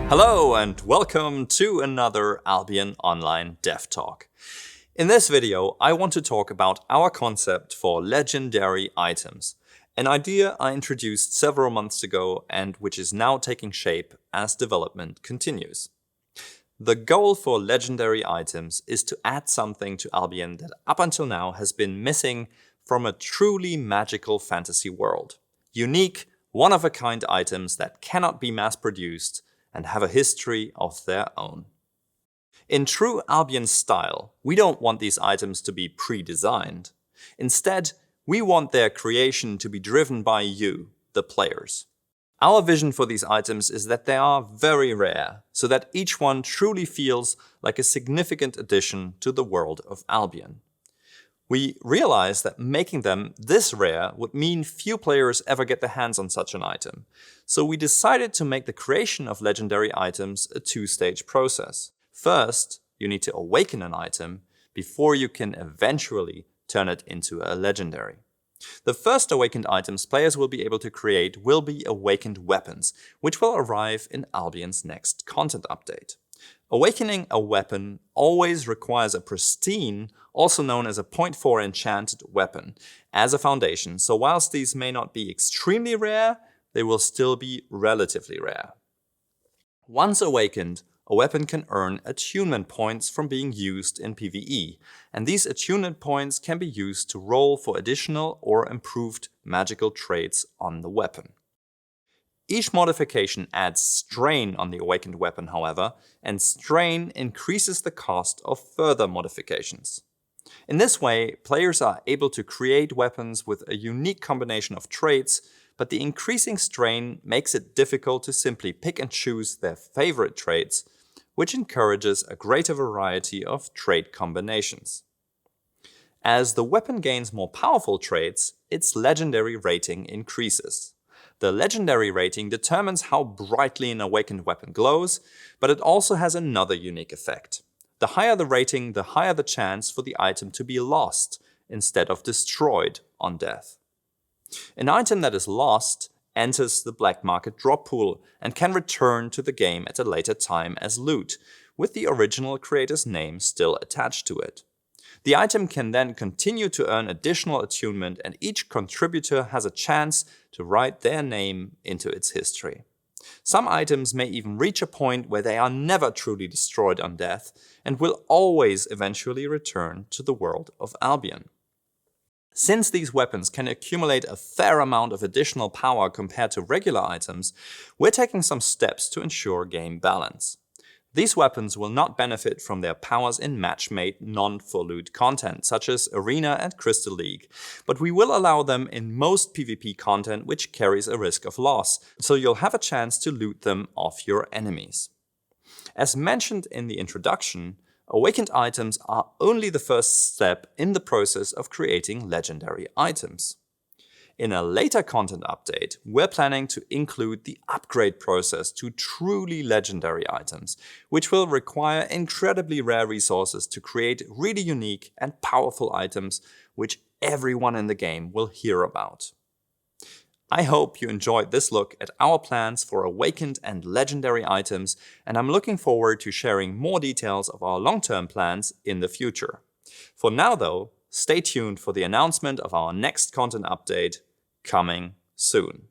Hello and welcome to another Albion Online Dev Talk. In this video, I want to talk about our concept for legendary items, an idea I introduced several months ago and which is now taking shape as development continues. The goal for legendary items is to add something to Albion that up until now has been missing from a truly magical fantasy world. Unique, one-of-a-kind items that cannot be mass-produced and have a history of their own. In true Albion style, we don't want these items to be pre-designed. Instead, we want their creation to be driven by you, the players. Our vision for these items is that they are very rare, so that each one truly feels like a significant addition to the world of Albion. We realize that making them this rare would mean few players ever get their hands on such an item, so we decided to make the creation of legendary items a two-stage process. First, you need to awaken an item before you can eventually turn it into a legendary. The first awakened items players will be able to create will be awakened weapons, which will arrive in Albion's next content update. Awakening a weapon always requires a pristine, also known as a 0.4 enchanted weapon, as a foundation, so whilst these may not be extremely rare, they will still be relatively rare. Once awakened, a weapon can earn attunement points from being used in PvE, and these attunement points can be used to roll for additional or improved magical traits on the weapon. Each modification adds strain on the awakened weapon, however, and strain increases the cost of further modifications. In this way, players are able to create weapons with a unique combination of traits, but the increasing strain makes it difficult to simply pick and choose their favorite traits, which encourages a greater variety of trait combinations. As the weapon gains more powerful traits, its legendary rating increases. The legendary rating determines how brightly an awakened weapon glows, but it also has another unique effect. The higher the rating, the higher the chance for the item to be lost instead of destroyed on death. An item that is lost enters the black market drop pool and can return to the game at a later time as loot, with the original creator's name still attached to it. The item can then continue to earn additional attunement, and each contributor has a chance to write their name into its history. Some items may even reach a point where they are never truly destroyed on death and will always eventually return to the world of Albion. Since these weapons can accumulate a fair amount of additional power compared to regular items, we're taking some steps to ensure game balance. These weapons will not benefit from their powers in match-made non-full loot content, such as Arena and Crystal League, but we will allow them in most PvP content which carries a risk of loss, so you'll have a chance to loot them off your enemies. As mentioned in the introduction, awakened items are only the first step in the process of creating legendary items. In a later content update, we're planning to include the upgrade process to truly legendary items, which will require incredibly rare resources to create really unique and powerful items which everyone in the game will hear about. I hope you enjoyed this look at our plans for awakened and legendary items, and I'm looking forward to sharing more details of our long-term plans in the future. For now though, stay tuned for the announcement of our next content update coming soon.